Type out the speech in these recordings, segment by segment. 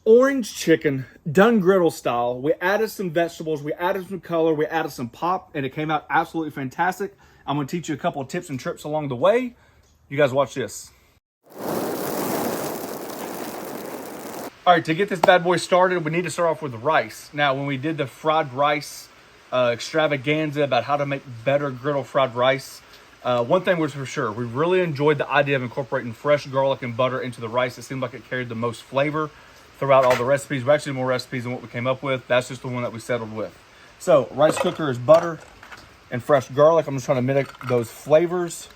orange chicken done griddle style. We added some vegetables, we added some color, we added some pop, and it came out absolutely fantastic. I'm going to teach you a couple of tips and tricks along the way. You guys watch this. All right, to get this bad boy started, we need to start off with the rice. Now, when we did the fried rice extravaganza about how to make better griddle fried rice, one thing was for sure, we really enjoyed the idea of incorporating fresh garlic and butter into the rice. It seemed like it carried the most flavor throughout all the recipes. We actually did more recipes than what we came up with. That's just the one that we settled with. So, rice cooker is butter and fresh garlic. I'm just trying to mimic those flavors.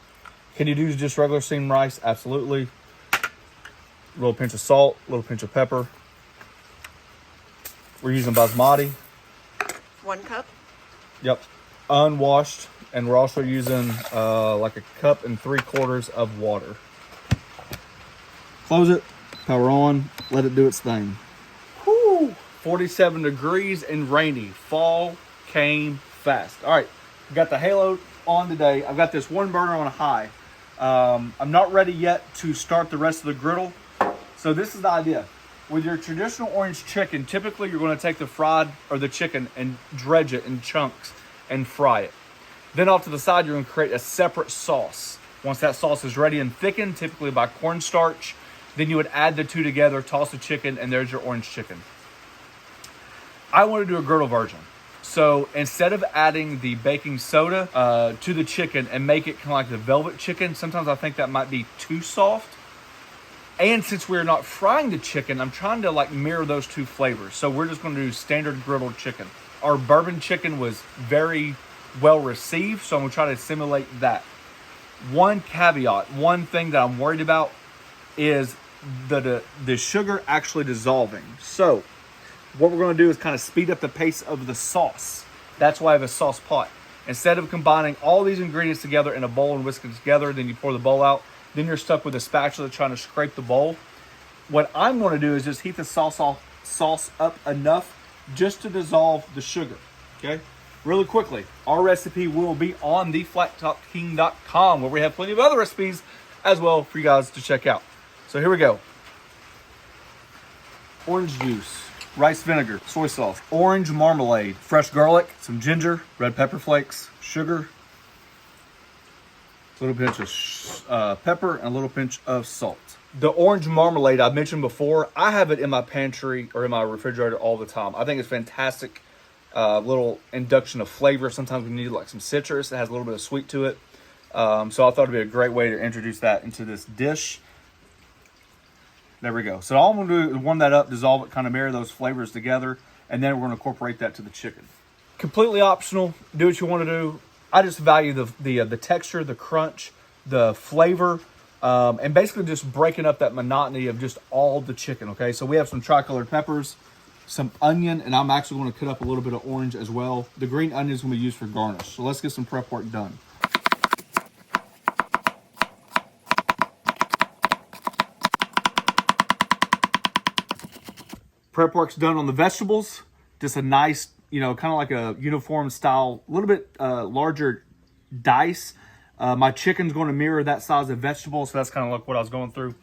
Can you do just regular steamed rice? Absolutely. A little pinch of salt, a little pinch of pepper. We're using basmati. 1 cup? Yep. Unwashed. And we're also using like 1 3/4 cups of water. Close it, power on, let it do its thing. Whew. 47 degrees and rainy. Fall came fast. All right, we got the halo on today. I've got this one burner on a high. I'm not ready yet to start the rest of the griddle. So this is the idea. With your traditional orange chicken, typically you're going to take the fried or the chicken and dredge it in chunks and fry it. Then off to the side, you're going to create a separate sauce. Once that sauce is ready and thickened, typically by cornstarch, then you would add the two together, toss the chicken, and there's your orange chicken. I want to do a griddle version. So instead of adding the baking soda to the chicken and make it kind of like the velvet chicken, sometimes I think that might be too soft. And since we're not frying the chicken, I'm trying to like mirror those two flavors. So we're just going to do standard griddled chicken. Our bourbon chicken was very well received, so I'm going to try to simulate that. One caveat, one thing that I'm worried about is the sugar actually dissolving. So what we're going to do is kind of speed up the pace of the sauce. That's why I have a sauce pot. Instead of combining all these ingredients together in a bowl and whisking together, then you pour the bowl out, then you're stuck with a spatula trying to scrape the bowl. What I'm going to do is just heat the sauce up enough just to dissolve the sugar, okay? Really quickly, our recipe will be on theflattopking.com, where we have plenty of other recipes as well for you guys to check out. So here we go. Orange juice, rice vinegar, soy sauce, orange marmalade, fresh garlic, some ginger, red pepper flakes, sugar, a little pinch of pepper, and a little pinch of salt. The orange marmalade I mentioned before, I have it in my pantry or in my refrigerator all the time. I think it's fantastic. Little induction of flavor. Sometimes we need like some citrus. It has a little bit of sweet to it. So I thought it'd be a great way to introduce that into this dish. There we go. So all I'm going to do is warm that up, dissolve it, kind of mirror those flavors together, and then we're going to incorporate that to the chicken. Completely optional. Do what you want to do. I just value the texture, the crunch, the flavor, and basically just breaking up that monotony of just all the chicken, okay? So we have some tricolored peppers, some onion, and I'm actually going to cut up a little bit of orange as well. The green onion is going to be used for garnish. So let's get some prep work done. Prep work's done on the vegetables. Just a nice, kind of like a uniform style, a little bit larger dice. My chicken's going to mirror that size of vegetable, so that's kind of like what I was going through.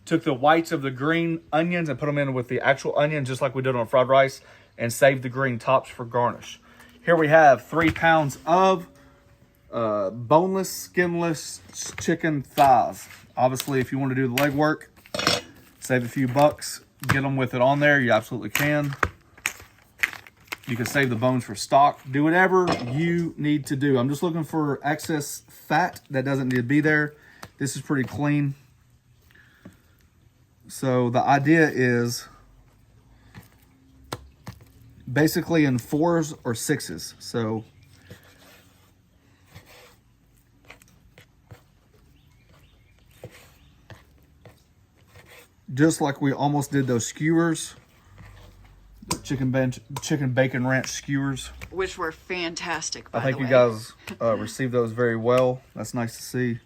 Took the whites of the green onions and put them in with the actual onions, just like we did on fried rice, and saved the green tops for garnish. Here we have 3 pounds of boneless, skinless chicken thighs. Obviously, if you want to do the leg work, save a few bucks, get them with it on there, you absolutely can. You can save the bones for stock. Do whatever you need to do. I'm just looking for excess fat that doesn't need to be there. This is pretty clean. So the idea is basically in 4s or 6s. So just like we almost did those skewers, the chicken bacon ranch skewers, which were fantastic, by I think the way. you guys received those very well. That's nice to see.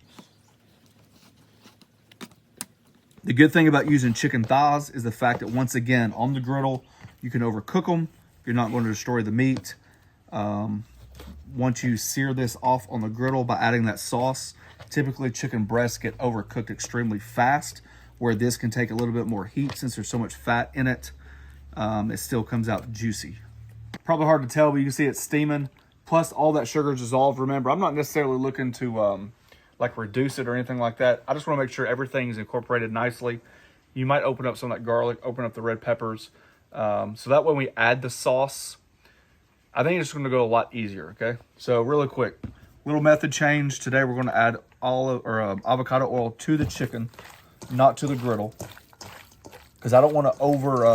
The good thing about using chicken thighs is the fact that, once again, on the griddle, you can overcook them. You're not going to destroy the meat. Once you sear this off on the griddle by adding that sauce, typically chicken breasts get overcooked extremely fast, where this can take a little bit more heat since there's so much fat in it. it still comes out juicy. Probably hard to tell, but you can see it's steaming. Plus, all that sugar is dissolved. Remember, I'm not necessarily looking to like reduce it or anything like that. I just want to make sure everything is incorporated nicely. You might open up some of that garlic, open up the red peppers. So that when we add the sauce, I think it's going to go a lot easier, okay? So really quick, little method change. Today we're going to add avocado oil to the chicken, not to the griddle, because I don't want to over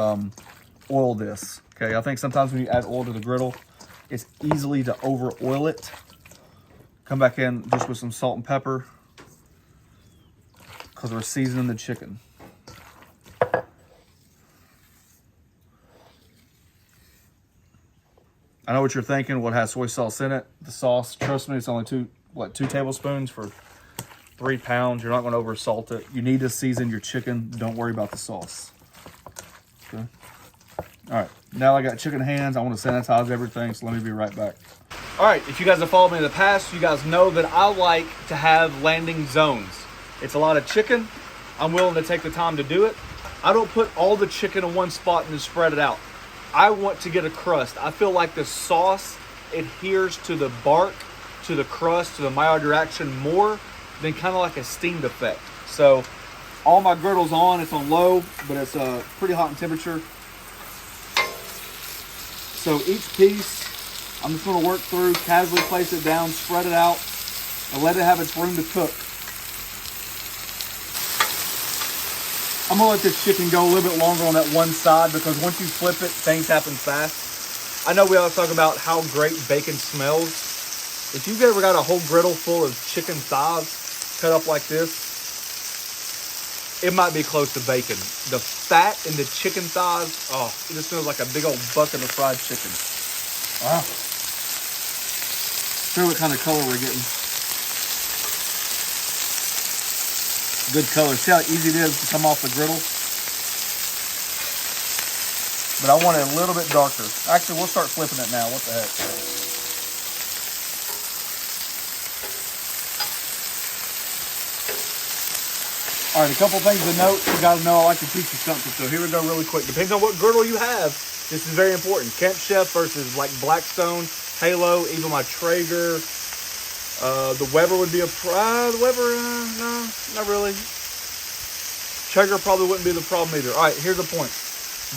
oil this, okay? I think sometimes when you add oil to the griddle, it's easily to over oil it. Come back in just with some salt and pepper because we're seasoning the chicken. I know what you're thinking, what has soy sauce in it. The sauce, trust me, it's only 2 tablespoons for 3 pounds. You're not going to over salt it. You need to season your chicken. Don't worry about the sauce. Okay. All right, now I got chicken hands. I want to sanitize everything, so let me be right back. All right, if you guys have followed me in the past, you guys know that I like to have landing zones. It's a lot of chicken. I'm willing to take the time to do it. I don't put all the chicken in one spot and then spread it out. I want to get a crust. I feel like the sauce adheres to the bark, to the crust, to the mild reaction more than kind of like a steamed effect. So all my griddle's on. It's on low, but it's pretty hot in temperature. So each piece, I'm just going to work through, casually place it down, spread it out, and let it have its room to cook. I'm going to let this chicken go a little bit longer on that one side because once you flip it, things happen fast. I know we always talk about how great bacon smells. If you've ever got a whole griddle full of chicken thighs cut up like this, it might be close to bacon. The fat in the chicken thighs, oh, it just smells like a big old bucket of fried chicken. Wow. See what kind of color we're getting. Good color. See how easy it is to come off the griddle? But I want it a little bit darker. Actually, we'll start flipping it now. What the heck? All right, a couple things to note. You guys know I like to teach you something, so here we go really quick. Depends on what griddle you have. This is very important. Camp Chef versus like Blackstone, Halo, even my Traeger. The Weber would be the Weber, no, not really. Traeger probably wouldn't be the problem either. All right, here's the point.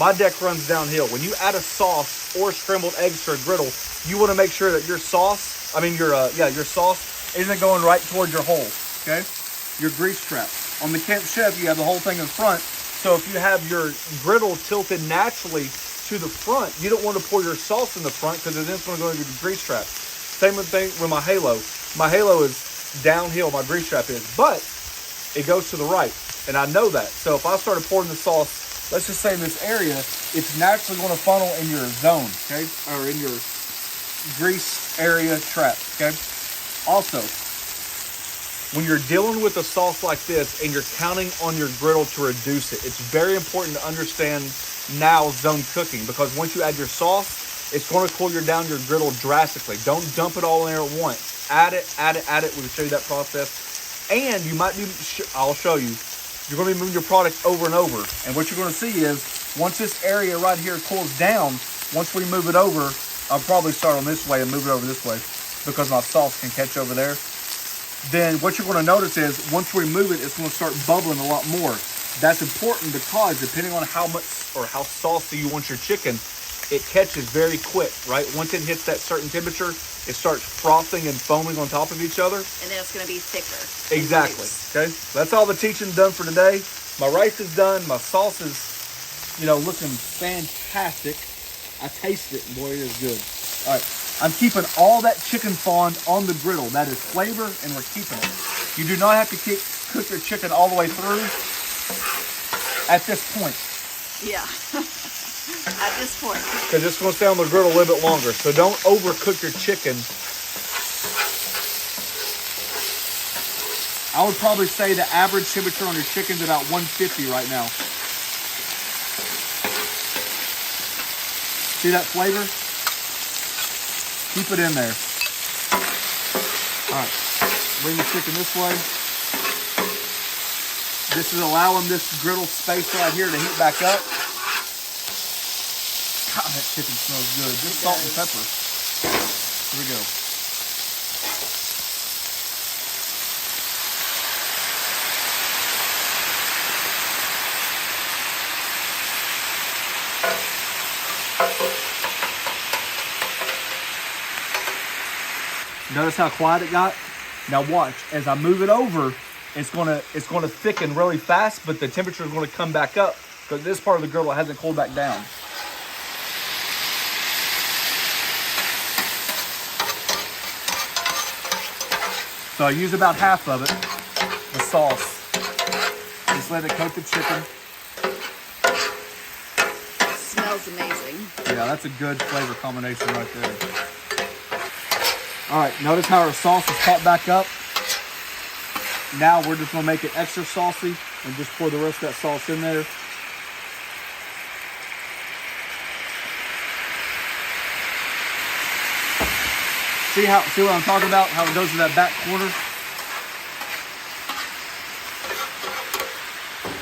My deck runs downhill. When you add a sauce or scrambled eggs to a griddle, you want to make sure that your sauce isn't going right towards your hole, okay? Your grease trap. On the Camp Chef, you have the whole thing in front. So if you have your griddle tilted naturally to the front, you don't want to pour your sauce in the front because then it's going to go into the grease trap. Same thing with my Halo. My Halo is downhill, my grease trap is, but it goes to the right, and I know that. So if I started pouring the sauce, let's just say in this area, it's naturally going to funnel in your zone, okay, or in your grease area trap, okay? Also, when you're dealing with a sauce like this and you're counting on your griddle to reduce it, it's very important to understand now zone cooking, because once you add your sauce, it's going to cool down your griddle drastically. Don't dump it all in there at once. Add it, add it, add it. We can show you that process. And you might be, I'll show you, you're going to be moving your product over and over. And what you're going to see is, once this area right here cools down, once we move it over, I'll probably start on this way and move it over this way because my sauce can catch over there. Then what you're going to notice is, once we move it, it's going to start bubbling a lot more. That's important because depending on how much or how saucy you want your chicken, it catches very quick, right? Once it hits that certain temperature, it starts frothing and foaming on top of each other. And then it's going to be thicker. Exactly, okay? That's all the teaching done for today. My rice is done. My sauce is, looking fantastic. I taste it, and boy, it is good. All right, I'm keeping all that chicken fond on the griddle. That is flavor, and we're keeping it. You do not have to cook your chicken all the way through at this point. Yeah. At this point. Because it's going to stay on the griddle a little bit longer. So don't overcook your chicken. I would probably say the average temperature on your chicken is about 150 right now. See that flavor? Keep it in there. All right. Bring the chicken this way. This is allowing this griddle space right here to heat back up. God, that chicken smells good. Just salt and pepper. Here we go. Notice how quiet it got? Now watch, as I move it over, it's gonna thicken really fast, but the temperature is gonna come back up because this part of the griddle hasn't cooled back down. So I use about half of it, the sauce. Just let it coat the chicken. Smells amazing. Yeah, that's a good flavor combination right there. All right, notice how our sauce is popped back up. Now we're just gonna make it extra saucy and just pour the rest of that sauce in there. See what I'm talking about? How it goes to that back corner?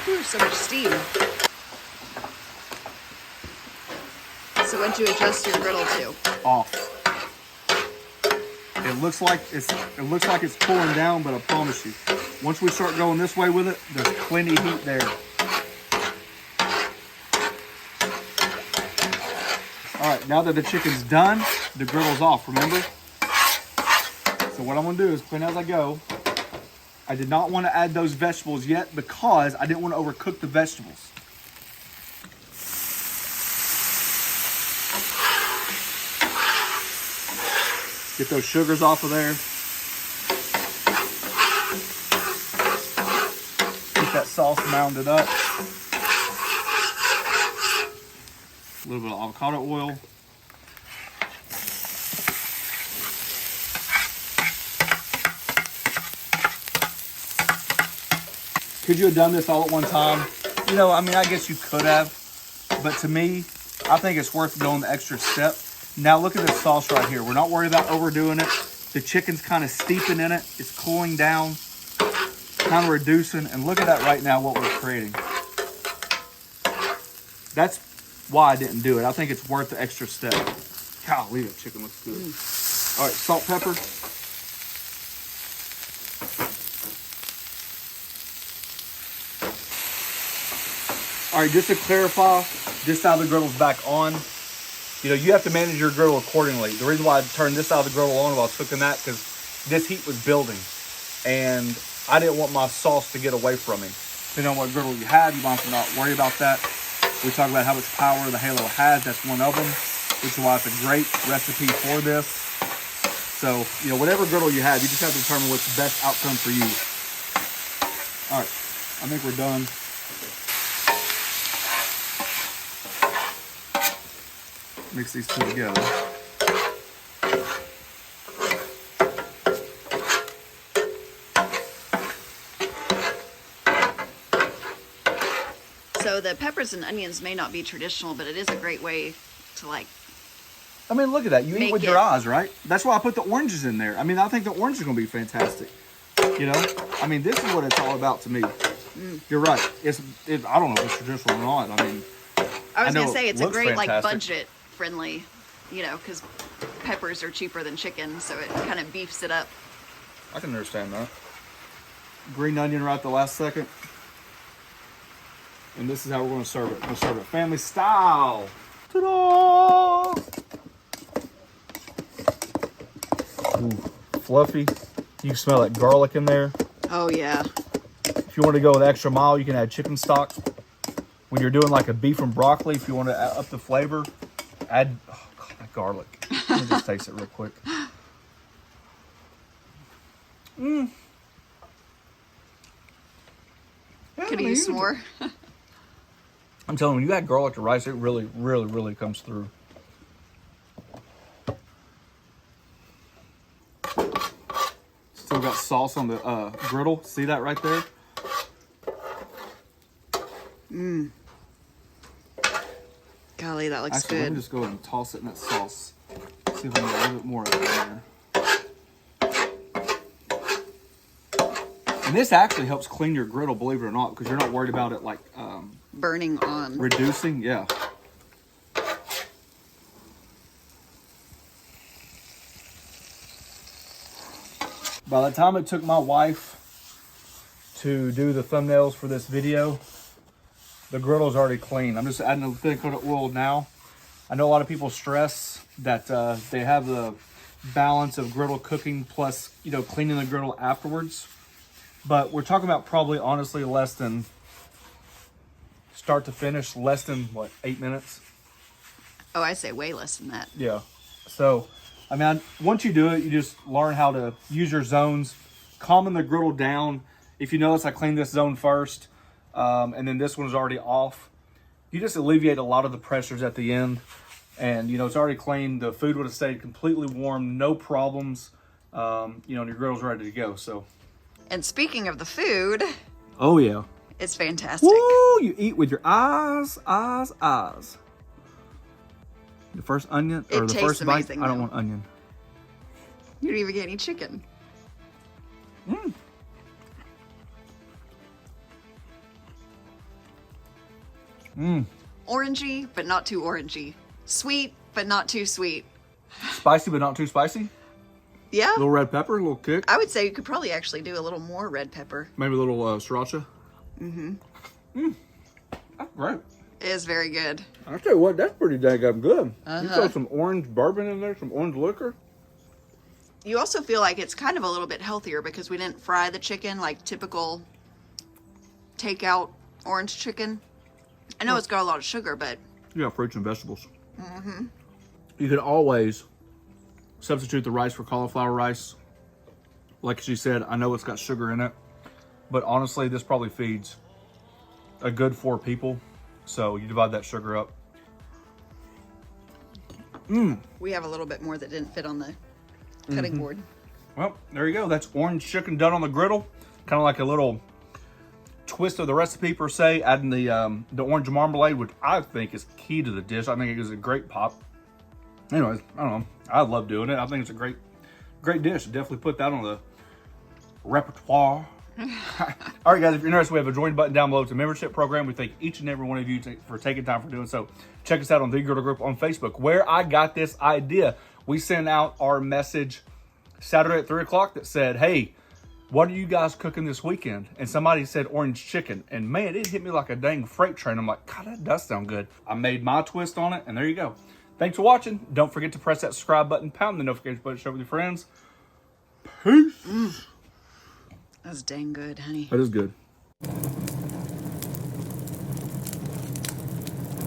Ooh, so much steam. So what'd you adjust your griddle to? Off. It looks like it's cooling down, but I promise you, once we start going this way with it, there's plenty of heat there. All right, now that the chicken's done, the griddle's off, remember? So what I'm gonna do is clean as I go. I did not want to add those vegetables yet because I didn't want to overcook the vegetables. Get those sugars off of there. Keep that sauce mounded up. A little bit of avocado oil. Could you have done this all at one time? You know, I mean, I guess you could have, but to me, I think it's worth going the extra step. Now look at this sauce right here. We're not worried about overdoing it. The chicken's kind of steeping in it. It's cooling down, kind of reducing, and look at that right now, what we're creating. That's why I didn't do it. I think it's worth the extra step. Golly, that chicken looks good. All right, salt, pepper. All right, just to clarify, this side of the griddle's back on. You know, you have to manage your griddle accordingly. The reason why I turned this side of the griddle on while I was cooking that, because this heat was building. And I didn't want my sauce to get away from me. Depending on what griddle you have, you might have to not worry about that. We talk about how much power the Halo has. That's one of them, which is why it's a great recipe for this. So, you know, whatever griddle you have, you just have to determine what's the best outcome for you. All right, I think we're done. Mix these two together. So the peppers and onions may not be traditional, but it is a great way to like. I mean, look at that. You eat with your eyes, right? That's why I put the oranges in there. I mean, I think the orange is going to be fantastic. You know? I mean, this is what it's all about to me. You're right. I don't know if it's traditional or not. I mean, I was going to say, it's a great, fantastic. like, budget-friendly, you know, because peppers are cheaper than chicken, so it kind of beefs it up. I can understand that. Green onion right at the last second. And this is how we're going to serve it. We're going to serve it family style. Ta-da! Ooh, fluffy. You can smell that garlic in there. Oh, yeah. If you want to go with extra mile, you can add chicken stock. When you're doing like a beef and broccoli, if you want to add up the flavor, add that garlic. Let me just taste it real quick. Could use more. I'm telling you, when you add garlic to rice, it really, really, really comes through. Still got sauce on the griddle. See that right there? Golly, that looks Actually, good. let me just go ahead and toss it in that sauce. See if I can get a little bit more of it in there. And this actually helps clean your griddle, believe it or not, because you're not worried about it like Burning on. reducing. Yeah. By the time it took my wife to do the thumbnails for this video, the griddle's already clean. I'm just adding a thin coat of oil now. I know a lot of people stress that they have the balance of griddle cooking plus, you know, cleaning the griddle afterwards. But we're talking about probably, honestly, less than, start to finish, less than, what, 8 minutes? Oh, I say way less than that. Yeah. So, I mean, once you do it, you just learn how to use your zones, calming the griddle down. If you notice, I cleaned this zone first, and then this one's already off. You just alleviate a lot of the pressures at the end. And, you know, it's already clean. The food would have stayed completely warm, no problems. You know, and your griddle's ready to go, so. And speaking of the food. Oh, yeah. It's fantastic. Woo! You eat with your eyes. The first onion, or the first bite, amazing, I don't though. want onion. You don't even get any chicken. Orangey, but not too orangey. Sweet, but not too sweet. Spicy, but not too spicy. Yeah. A little red pepper, a little kick. I would say you could probably actually do a little more red pepper. Maybe a little sriracha. That's great. It is very good. I tell you what, that's pretty dang good. You throw some orange bourbon in there, some orange liquor. You also feel like it's kind of a little bit healthier because we didn't fry the chicken like typical takeout orange chicken. I know it's got a lot of sugar, but... You got fruits and vegetables. You could always substitute the rice for cauliflower rice. Like she said, I know it's got sugar in it. But honestly, this probably feeds a good 4 people. So you divide that sugar up. We have a little bit more that didn't fit on the cutting board. Well, there you go. That's orange chicken done on the griddle. Kind of like a little twist of the recipe per se, adding the orange marmalade, which I think is key to the dish. I think it gives a great pop. Anyways, I don't know. I love doing it. I think it's a great dish. Definitely put that on the repertoire. All right, guys, if you're interested, we have a join button down below. It's a membership program. We thank each and every one of you for taking time for doing so. Check us out on the Griddle Group on Facebook, where I got this idea. We sent out our message Saturday at 3 o'clock that said, hey, what are you guys cooking this weekend? And somebody said orange chicken. And man, it hit me like a dang freight train. I'm like, God, that does sound good. I made my twist on it, and there you go. Thanks for watching. Don't forget to press that subscribe button, pound the notification button, share with your friends. Peace. That's dang good, honey. That is good.